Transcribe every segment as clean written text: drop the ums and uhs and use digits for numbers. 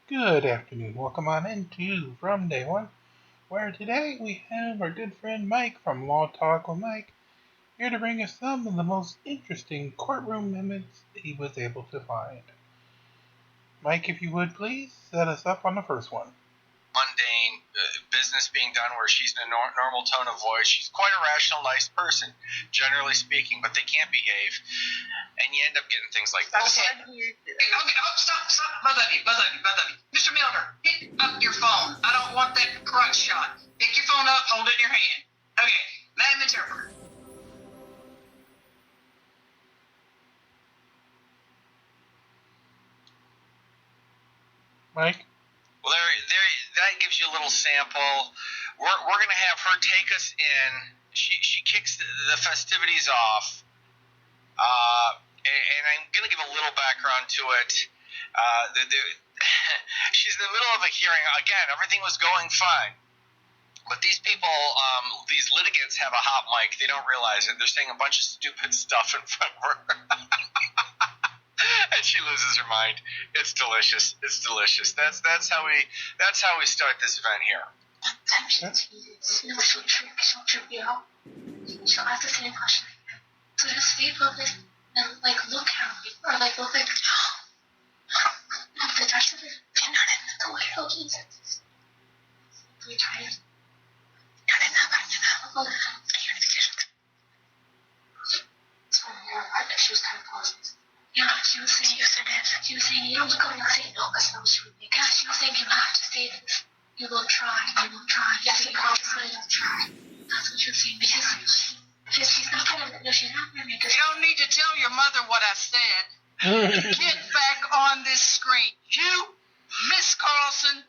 Good afternoon. Welcome on into From Day One, where today we have our good friend Mike from Law Talk with Mike here to bring us some of the most interesting courtroom moments he was able to find. Mike, if you would please set us up on the first one. Mundane business being done where she's in a normal tone of voice. She's quite a rational, nice person, generally speaking, but they can't behave, and you end up getting things like this. Okay, stop, both of you. Mr. Milner, pick up your phone. I don't want that crotch shot. Pick your phone up, hold it in your hand. Okay, Madam Interpreter. Mike? Well, that gives you a little sample. We're going to have her take us in. She kicks the festivities off, and I'm going to give a little background to it. She's in the middle of a hearing. Again, everything was going fine. But these people, these litigants have a hot mic. They don't realize it. They're saying a bunch of stupid stuff in front of her. And she loses her mind. It's delicious. That's how we start this event here. She'll trip you out. She'll ask the same question again. So just stay focused and look happy or look like no, the judge said you're not in the way. Oh Jesus. Are you tired? Not in that back to that. Hold on. You're in the kitchen. So your partner, she was kind of pausing. Yeah, she was saying, yes, it is. She was saying, you don't look over and say no, that's not what she would make. Yeah, she was saying, you have to say this. You will try. Yes, you promise me you'll try. That's what she was saying, because she's not gonna, no, she's not gonna make us. You don't need to tell your mother what I said. Get back on this screen. You, Miss Carlson,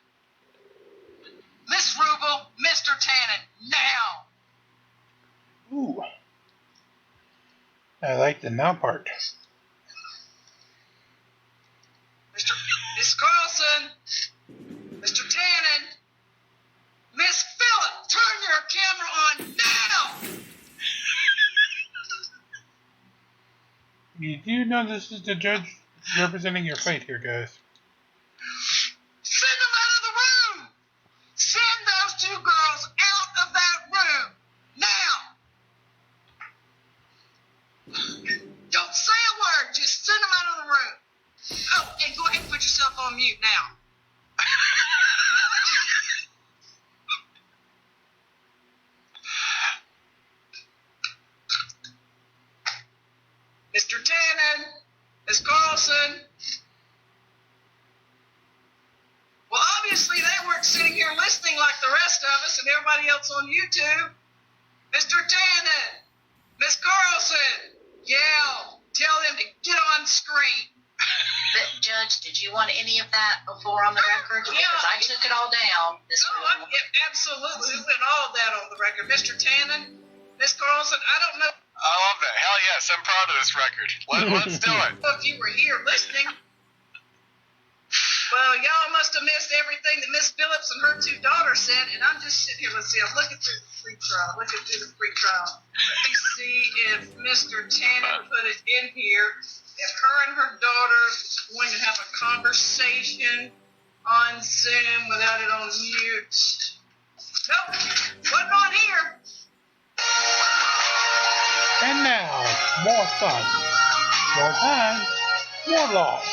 Miss Rubel, Mr. Tannen, now. Ooh. I like the now part. Miss Carlson, Mr. Tannen, Miss Phillip, turn your camera on now! You do know this is the judge representing your fate here, guys. Send them out of the room! Send those two girls out of that room! Now! Don't say a word, just send them out of the room. Oh, and go ahead and put yourself on mute now. Mr. Tannen, Miss Carlson. Well, obviously they weren't sitting here listening like the rest of us and everybody else on YouTube. Mr. Tannen, Miss Carlson, yell, tell them to get on screen. But, Judge, did you want any of that before on the record? Yeah. Because I took it all down. Absolutely. We put all that on the record. Mr. Tannen, Miss Carlson, I don't know I love that. Hell yes, I'm proud of this record. Let's do it. if you were here listening. Well, y'all must have missed everything that Miss Phillips and her two daughters said, and I'm just sitting here. Let's see. I'm looking through the free trial. Let me see if Mr. Tannen put it in here. If her and her daughters are going to have a conversation on Zoom without it on mute. Nope, wasn't on here. And now, more fun, more time, more law.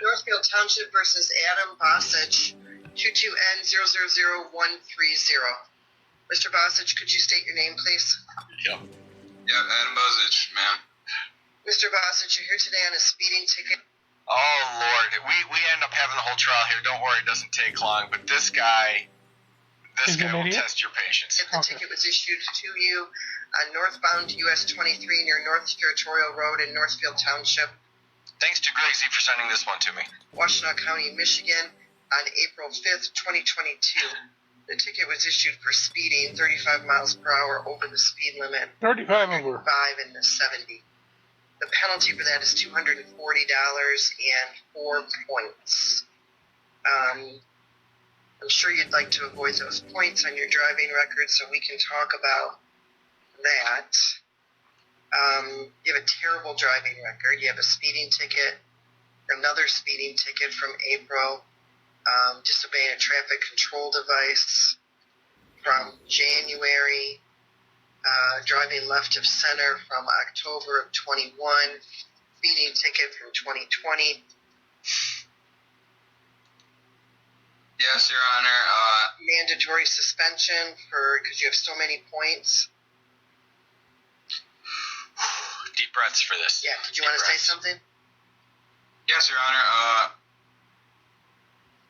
Northfield Township versus Adam Bosich, 22N000130. Mr. Bosich, could you state your name, please? Yep, Adam Bosich, ma'am. Mr. Bosich, you're here today on a speeding ticket. Oh, Lord. We end up having the whole trial here. Don't worry, it doesn't take long. But this guy will test your patience. If the ticket was issued to you on northbound US 23 near North Territorial Road in Northfield Township. Thanks to Greg Z for sending this one to me. Washtenaw County, Michigan, on April 5th, 2022. The ticket was issued for speeding 35 miles per hour over the speed limit. 35 over. 5 in the 70. The penalty for that is $240 and 4 points. I'm sure you'd like to avoid those points on your driving record, so we can talk about that. You have a terrible driving record. You have a speeding ticket Another speeding ticket from April. Disobeying a traffic control device from January. Driving left of center from October of 21. Speeding ticket from 2020. Yes, Your Honor. Mandatory suspension because you have so many points. Deep breaths for this. Yeah, did you want to say something? Yes, Your Honor.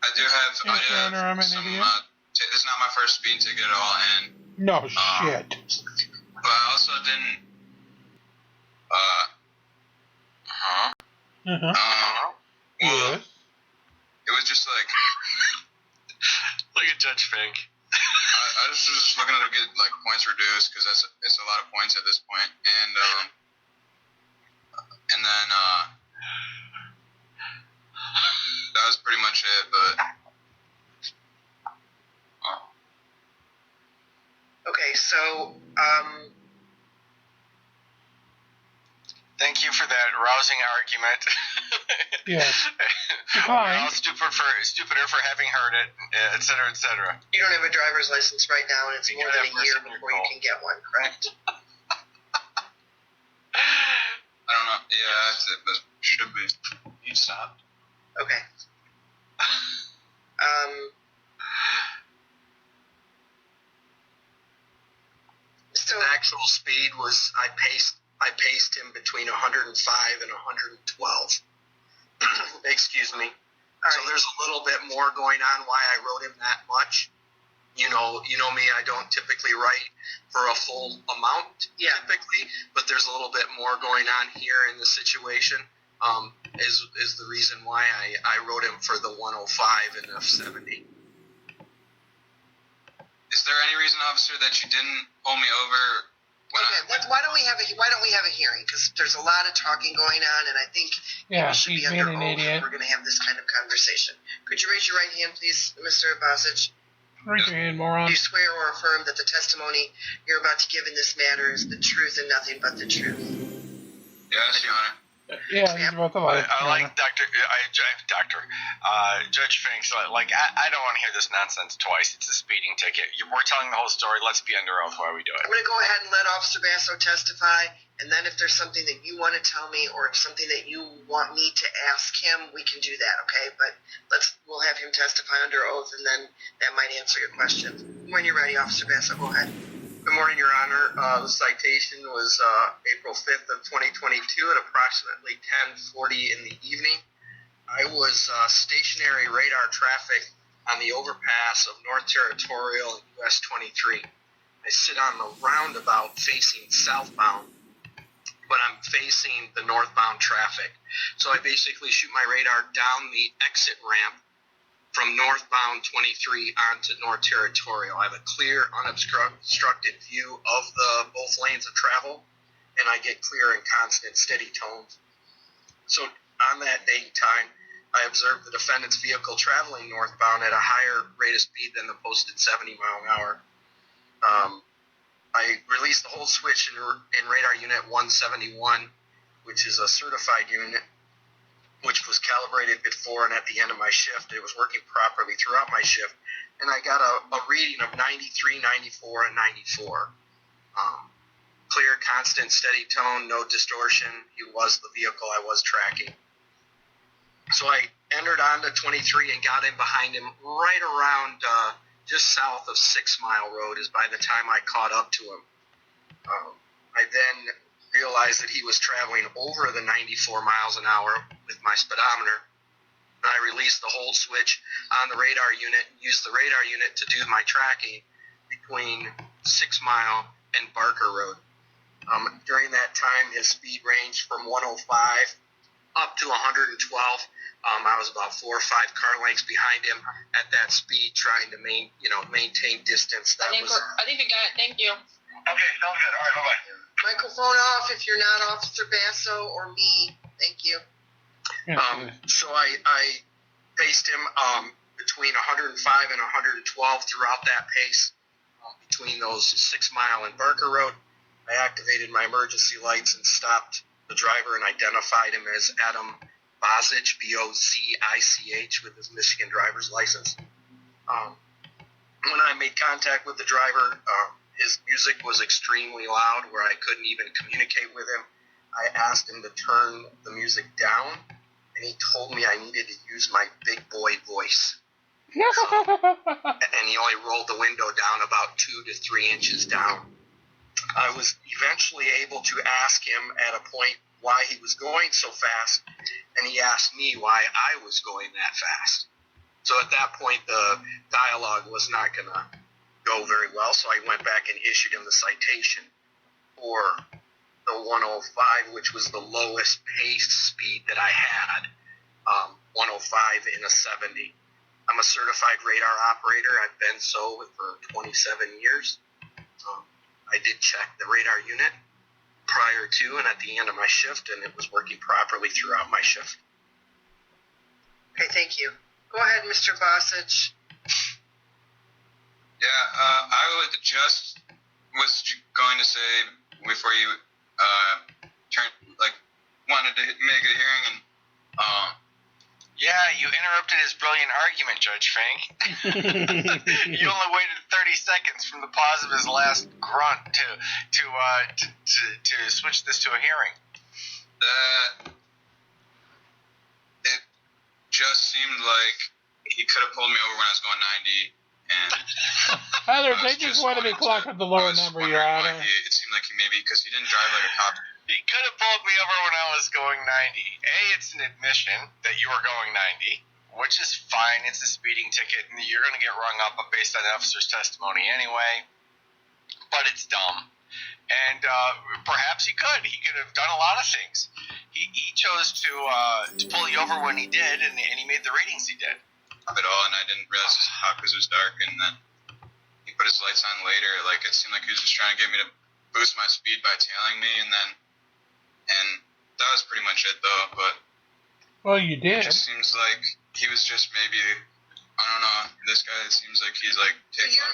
I do have. Yes, Your Honor, I'm an some. idiot. This is not my first speeding ticket at all, and No shit. but I also didn't. Well, Yes. it was just like. Look at Judge Fink. I just was looking to get like points reduced because it's a lot of points at this point, and then that was pretty much it. But Okay, so thank you for that rousing argument. Yes. We're Fine. all stupider for having heard it, et cetera, et cetera. you don't have a driver's license right now, and it's You more gotta than a have year mercy on your before you soul. can get one, correct? I don't know. Yeah, that's it, but should be. You stopped. Okay. So The actual speed was I paced him between 105 and 112. Excuse me. So there's a little bit more going on why I wrote him that much. You know me, I don't typically write for a full amount typically, but there's a little bit more going on here in the situation. Is the reason why I wrote him for the 105 and the 70. Is there any reason, officer, that you didn't pull me over when why don't we have a hearing? Because there's a lot of talking going on, and I think Yeah, we should he's be being under an oath if idiot. we're going to have this kind of conversation. Could you raise your right hand, please, Mr. Bosich? Raise your hand, moron. Do you swear or affirm that the testimony you're about to give in this matter is the truth and nothing but the truth? Yes, Your Honor. Yeah, he's about to lie. I like Judge Finks. Like, I don't want to hear this nonsense twice. It's a speeding ticket. We're telling the whole story. Let's be under oath while we do I'm it. going to go ahead and let Officer Basso testify, and then if there's something that you want to tell me or something that you want me to ask him, we can do that, okay? But we'll have him testify under oath, and then that might answer your questions. When you're ready, Officer Basso, go ahead. Good morning, Your Honor. The citation was April 5th of 2022 at approximately 10:40 in the evening. I was stationary radar traffic on the overpass of North Territorial and US 23. I sit on the roundabout facing southbound, but I'm facing the northbound traffic. So I basically shoot my radar down the exit ramp from northbound 23 onto North Territorial. I have a clear, unobstructed view of the both lanes of travel, and I get clear and constant, steady tones. So on that date and time, I observed the defendant's vehicle traveling northbound at a higher rate of speed than the posted 70 mile an hour. I released the hold switch in radar unit 171, which is a certified unit, which was calibrated before and at the end of my shift. It was working properly throughout my shift, and I got a reading of 93, 94, and 94. Clear, constant, steady tone, no distortion. He was the vehicle I was tracking. So I entered onto 23 and got in behind him right around just south of 6 Mile Road is by the time I caught up to him. I then realized that he was traveling over the 94 miles an hour with my speedometer. I released the hold switch on the radar unit and used the radar unit to do my tracking between 6 Mile and Barker Road. During that time, his speed ranged from 105 up to 112. I was about 4 or 5 car lengths behind him at that speed, trying to maintain distance. I think we got it. Thank you. Okay, sounds good. All right, bye-bye. Microphone off if you're not Officer Basso or me. Thank you. So I paced him between 105 and 112 throughout that pace between those 6 Mile and Barker Road. I activated my emergency lights and stopped the driver and identified him as Adam Bozich, Bozich, with his Michigan driver's license. When I made contact with the driver, his music was extremely loud where I couldn't even communicate with him. I asked him to turn the music down, and he told me I needed to use my big boy voice. And he only rolled the window down about 2 to 3 inches down. I was eventually able to ask him at a point why he was going so fast, and he asked me why I was going that fast. So at that point, the dialogue was not going to go very well, so I went back and issued him the citation for the 105, which was the lowest pace speed that I had, 105 in a 70. I'm a certified radar operator. I've been so for 27 years. I did check the radar unit prior to and at the end of my shift, and it was working properly throughout my shift. Okay, thank you. Go ahead, Mr. Bosich. Yeah, I was going to say before you wanted to make a hearing, and yeah, you interrupted his brilliant argument, Judge Fink. You only waited 30 seconds from the pause of his last grunt to switch this to a hearing. It just seemed like he could have pulled me over when I was going 90, and Heather, they just want to be clocked with the lower number, Your Honor. It seemed like he maybe, because he didn't drive like a cop. He could have pulled me over when I was going 90. It's an admission that you were going 90, which is fine. It's a speeding ticket, and you're going to get rung up based on the officer's testimony anyway. But it's dumb. And perhaps he could. He could have done a lot of things. He chose to pull you over when he did, and he made the readings he did. At all, and I didn't realize it was hot because it was dark, and then he put his lights on later. Like, it seemed like he was just trying to get me to boost my speed by tailing me, and that was pretty much it, though. But well, you did. It just seems like he was just maybe, I don't know, this guy, it seems like he's like takes on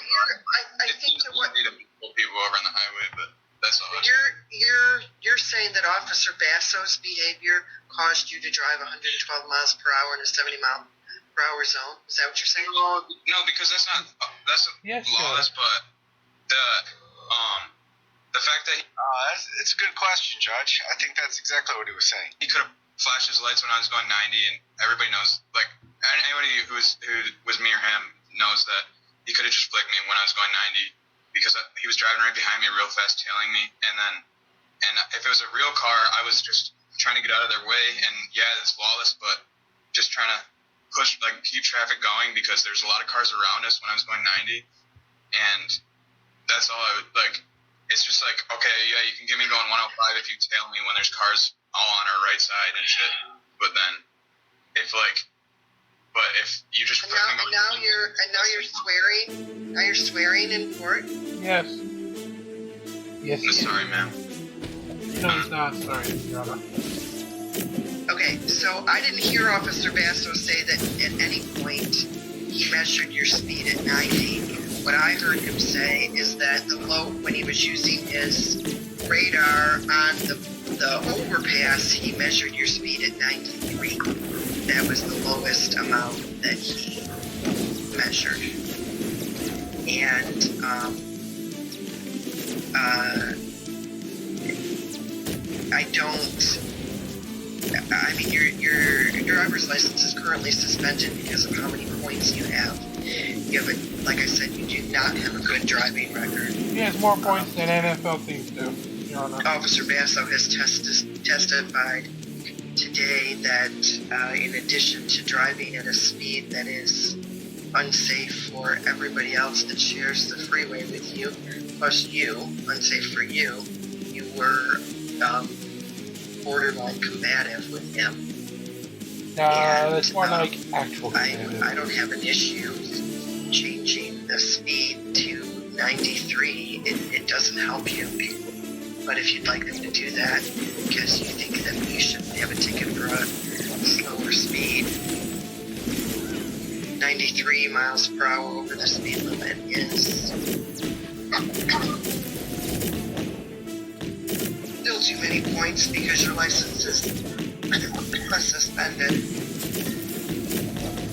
I think that what to pull people over on the highway, but that's all. You're saying that Officer Basso's behavior caused you to drive 112 miles per hour in a 70 mile per hour zone? Is that what you're saying? No, because that's yes, lawless, but the fact that it's a good question, Judge. I think that's exactly what he was saying. He could have flashed his lights when I was going 90, and everybody knows, like, anybody who was me or him knows that he could have just flicked me when I was going 90, because he was driving right behind me real fast, tailing me, and if it was a real car, I was just trying to get out of their way, and yeah, it's lawless, but just trying to keep traffic going, because there's a lot of cars around us when I was going 90, and that's all I would, like, it's just like, okay, yeah, you can get me going 105 if you tail me when there's cars all on our right side and shit, but then, if you just now you're swearing in court? Yes. Yes, I'm sorry, ma'am. No, he's not sorry, Your Honor. Okay, so I didn't hear Officer Basso say that at any point he measured your speed at 90. What I heard him say is that when he was using his radar on the overpass, he measured your speed at 93. That was the lowest amount that he measured. And your driver's license is currently suspended because of how many points you have. Like I said, you do not have a good driving record. He has more points than NFL teams do, Your Honor. Officer Basso has testified today that in addition to driving at a speed that is unsafe for everybody else that shares the freeway with you, plus you, unsafe for you, you were borderline combative with him. That's more like actual combative. I don't have an issue changing the speed to 93. It doesn't help you. But if you'd like them to do that because you think that you should have a ticket for a slower speed, 93 miles per hour over the speed limit is still too many points because your license is plus suspended.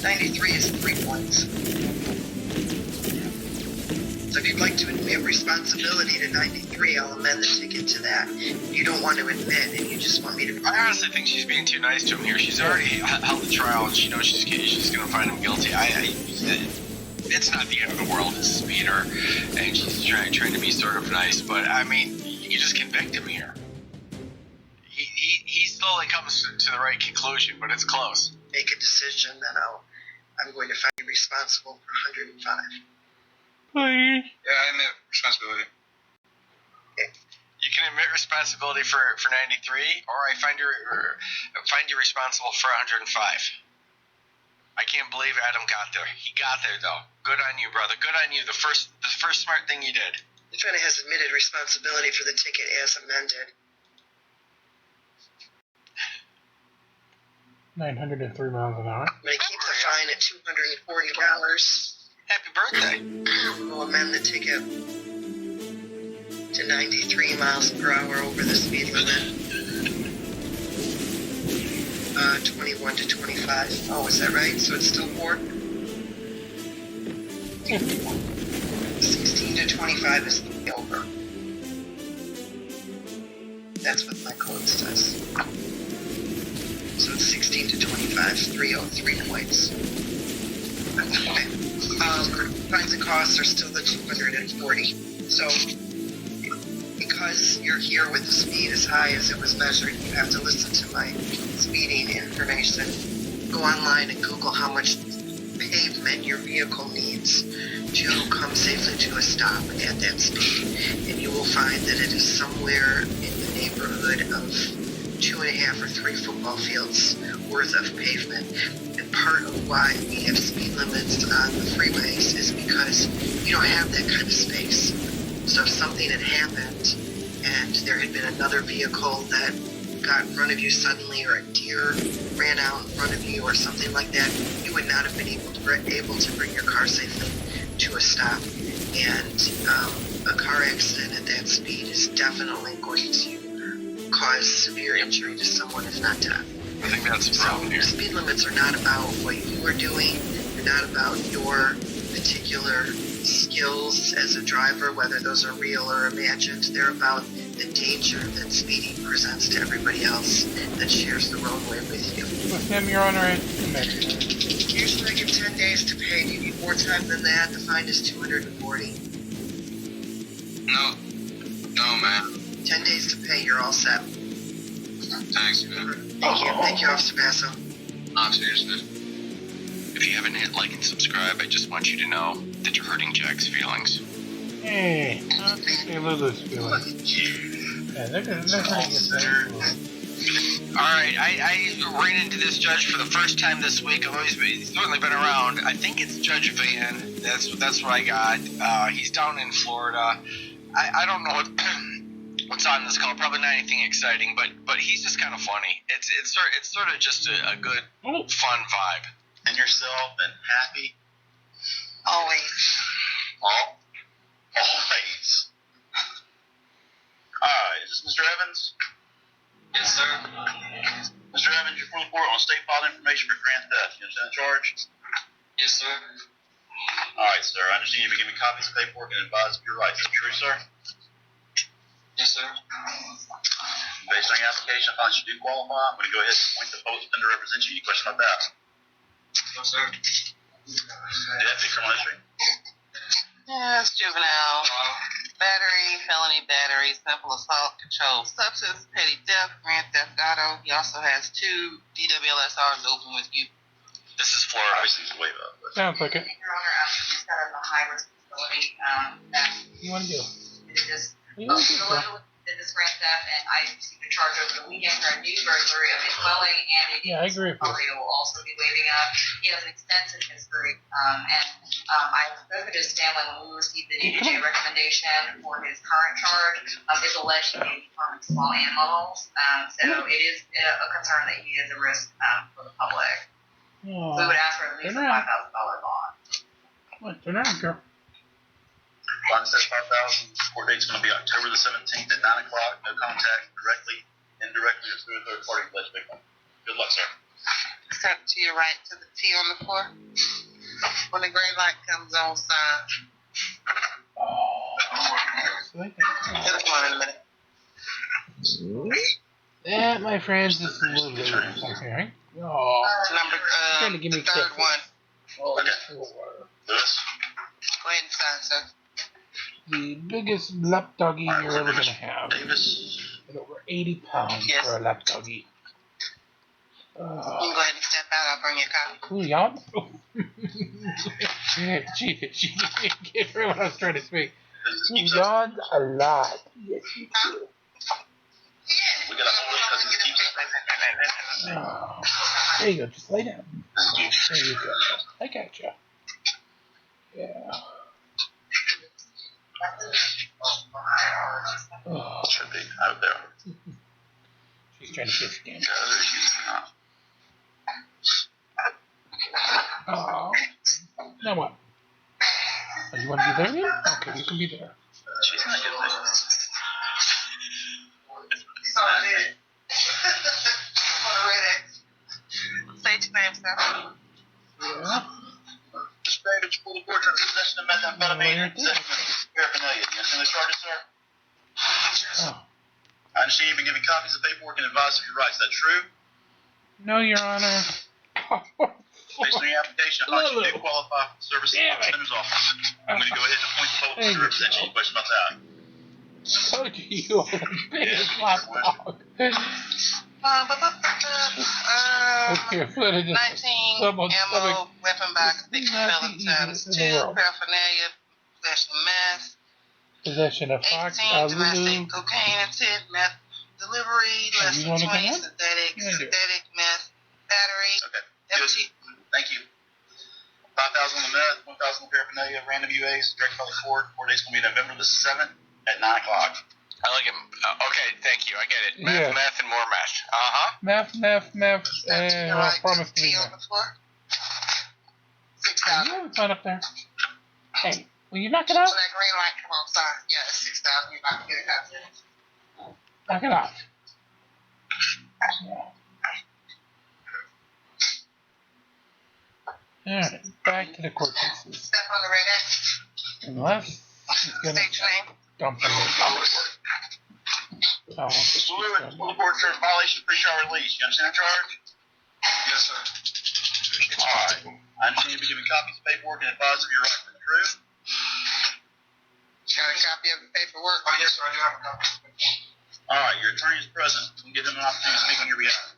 93 is 3 points. So if you'd like to admit responsibility to 93, I'll amend the ticket to that. If you don't want to admit and you just want me to... I honestly think she's being too nice to him here. She's already held the trial and she knows she's going to find him guilty. It's not the end of the world. It's a speeder, and she's trying to be sort of nice. But I mean, you just convict him here. He slowly comes to the right conclusion, but it's close. Make a decision, then I'm going to find you responsible for 105. Please. Yeah, I admit responsibility. You can admit responsibility for 93, or I find you responsible for 105. I can't believe Adam got there. He got there though. Good on you, brother. Good on you. The first smart thing you did. The defendant has admitted responsibility for the ticket as amended. 903 miles an hour. I'm going to keep the fine at $240. Happy birthday. We'll amend the ticket to 93 miles per hour over the speed limit. 21 to 25. Oh, is that right? So it's still 4? 16 to 25 is over. That's what my code says. So it's 16 to 25, 303 points. Okay. Fines and costs are still the 240. So, because you're here with the speed as high as it was measured, you have to listen to my speeding information. Go online and Google how much pavement your vehicle needs to come safely to a stop at that speed, and you will find that it is somewhere in the neighborhood of 2.5 or 3 football fields worth of pavement. And part of why we have speed limits on the freeways is because you don't have that kind of space. So if something had happened and there had been another vehicle that got in front of you suddenly, or a deer ran out in front of you or something like that, you would not have been able to bring your car safely to a stop. And a car accident at that speed is definitely going to cause severe injury to someone, if not death. I think that's the problem here. Speed limits are not about what you are doing. They're not about your particular skills as a driver, whether those are real or imagined. They're about the danger that speeding presents to everybody else that shares the roadway with you. With him, Your Honor, Usually I give 10 days to pay. Do you need more time than that? The fine is $240. No, man. 10 days to pay, you're all set. Thanks, man. Thank you, Officer Basso. Seriously. If you haven't hit like and subscribe, I just want you to know that you're hurting Jack's feelings. hey, I think they Lulu's feeling. Yeah, they're gonna get that. Alright, I ran into this judge for the first time this week. He's certainly been around. I think it's Judge Van. That's what I got. He's down in Florida. I don't know what's on this call. Probably not anything exciting, but he's just kind of funny. It's sort of just a good, fun vibe. And yourself and happy. Always. Always. Alright, is this Mr. Evans? Yes, sir. Mr. Evans, you're full report on state filed information for grand theft. You understand the charge? Yes, sir. Alright, sir. I understand you've been given copies of paperwork and advised of your rights. Is that true, sir? Yes, sir. Based on your application, I find you do qualify. I'm going to go ahead and appoint the public defender to represent you. Any questions about that? No, sir. Do you have any criminal history? Yes, juvenile, battery, felony battery, simple assault, controlled substance, petty theft, grand theft auto. He also has 2 DWLSRs open with you. This is Florida. Obviously, it's way up. Sounds like it. Your Honor, he's got a high-risk facility that You want to do? did this You want to do? did this grand theft, and I received a charge over the weekend for a new burglary of a dwelling, and it Yeah, I agree with you. probably will also be waiving up. He has an extensive history, I've spoken to Stanley when we received the DDJ recommendation for his current charge. It's alleged he may be harming small animals, so it is a concern that he is a risk for the public. Oh, We would ask for at least a $5,000 bond. what? Turn around, girl. Bond says 5,000. Court date's going to be October the 17th at 9 o'clock. No contact directly, indirectly, or through a third party alleged victim. Good luck, sir. Step to your right to the T on the floor. When the green light comes on, sign. Just one in a minute. That, my friends, is a little bit okay. Oh, Number, trying to give me the third kisses. one. Okay. Go Lewis. ahead and sign, sir. The biggest lap doggy All right, you're ever Davis. gonna have. Davis. At over 80 pounds Yes. for a lap doggy. You can go ahead and step out. I'll bring you a copy. Ooh, yawn? she can't get through what I was trying to speak. You yawned a lot. Yes, you do. We got a hold of because this keeps Oh, there you go. Just lay down. There you go. I got you. Yeah. Oh, should be out there. she's trying to kiss again. Yeah, she's not. Oh. Now what? Oh, you want to be there then? Okay, you can be there. She's not good things. State your name, sir. Yeah. Suspected full of portrait possession of methamphetamine and possession of paraphernalia. You understand the charges, sir? Oh. I understand you've been given copies of paperwork and advice of your rights. Is that true? No, Your Honor. Based on your application, I find you do qualify for the service of the defender's office. I'm going to go ahead and appoint the public to represent you. Any question about that? Told you are the biggest lap dog. Okay, what is 19 someone's ammo, stomach? weapon by conviction, Not felon the times easiest in the 2, world. paraphernalia, possession of meth, Possession of Fox, 18 Lulu. domestic cocaine intent, meth delivery, less you than wanna 20 come in? synthetic, Yeah, I do. synthetic meth, battery, Okay. empty. Thank you. 5,000 on the meth, 1,000 on paraphernalia, random UAs, direct Valley Ford. Court date's going to be November the 7th at 9 o'clock. I like him. Okay, thank you. I get it. Meth, Yeah. meth, and more meth. Uh-huh. Meth, Step to and your I right promise to to the be T on there. the floor. You 6,000. haven't signed up there. Hey, will you knock it When off? that green light come on, sign. Yeah, it's 6,000. You're about to get a copy. Knock it off. Yeah. Alright, back to the court cases. Step on the red X. Unless he's gonna State your name. dump him in. Oh, Mr. Lewis, full of portrait violation of pre-trial release. You understand the charge? Yes, sir. All right. I understand you've been given copies of paperwork and advice of your rights. Is that true? Got a copy of the paperwork? Oh, yes, sir. I do have a copy. All right. Your attorney is present. We'll give them an opportunity to speak on your behalf.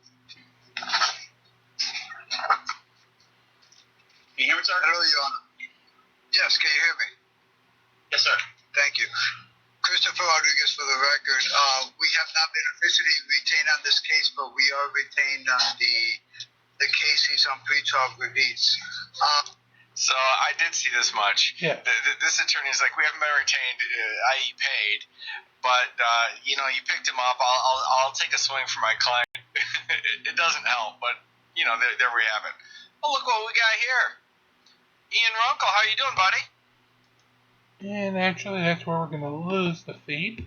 Can you hear me, sir? Hello, Your Honor. Yes, can you hear me? Yes, sir. Thank you. Christopher Rodriguez for the record. We have not been officially retained on this case, but we are retained on the cases on pretrial release. So I did see this much. Yeah. This attorney is like, we haven't been retained, i.e. paid, but you picked him up. I'll take a swing for my client. it doesn't help, but there we have it. Oh, look what we got here. Ian Runkle, how you doing, buddy? And actually, that's where we're going to lose the feed.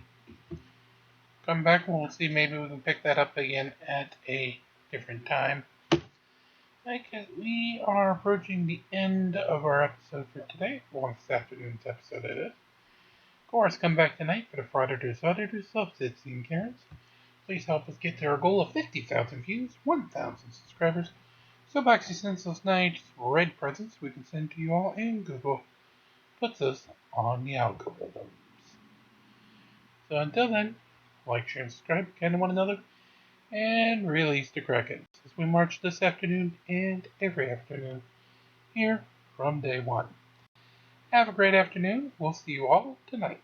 Come back and we'll see. Maybe we can pick that up again at a different time. Because we are approaching the end of our episode for today. Well, this afternoon's episode, it is. Of course, come back tonight for the Friday to Subsits and Karens. Please help us get to our goal of 50,000 views, 1,000 subscribers. So Boxy sends us nice red presents we can send to you all, and Google puts us on the algorithms. So until then, like, share, and subscribe, kind to one another, and release the Krakens as we march this afternoon and every afternoon here from day one. Have a great afternoon. We'll see you all tonight.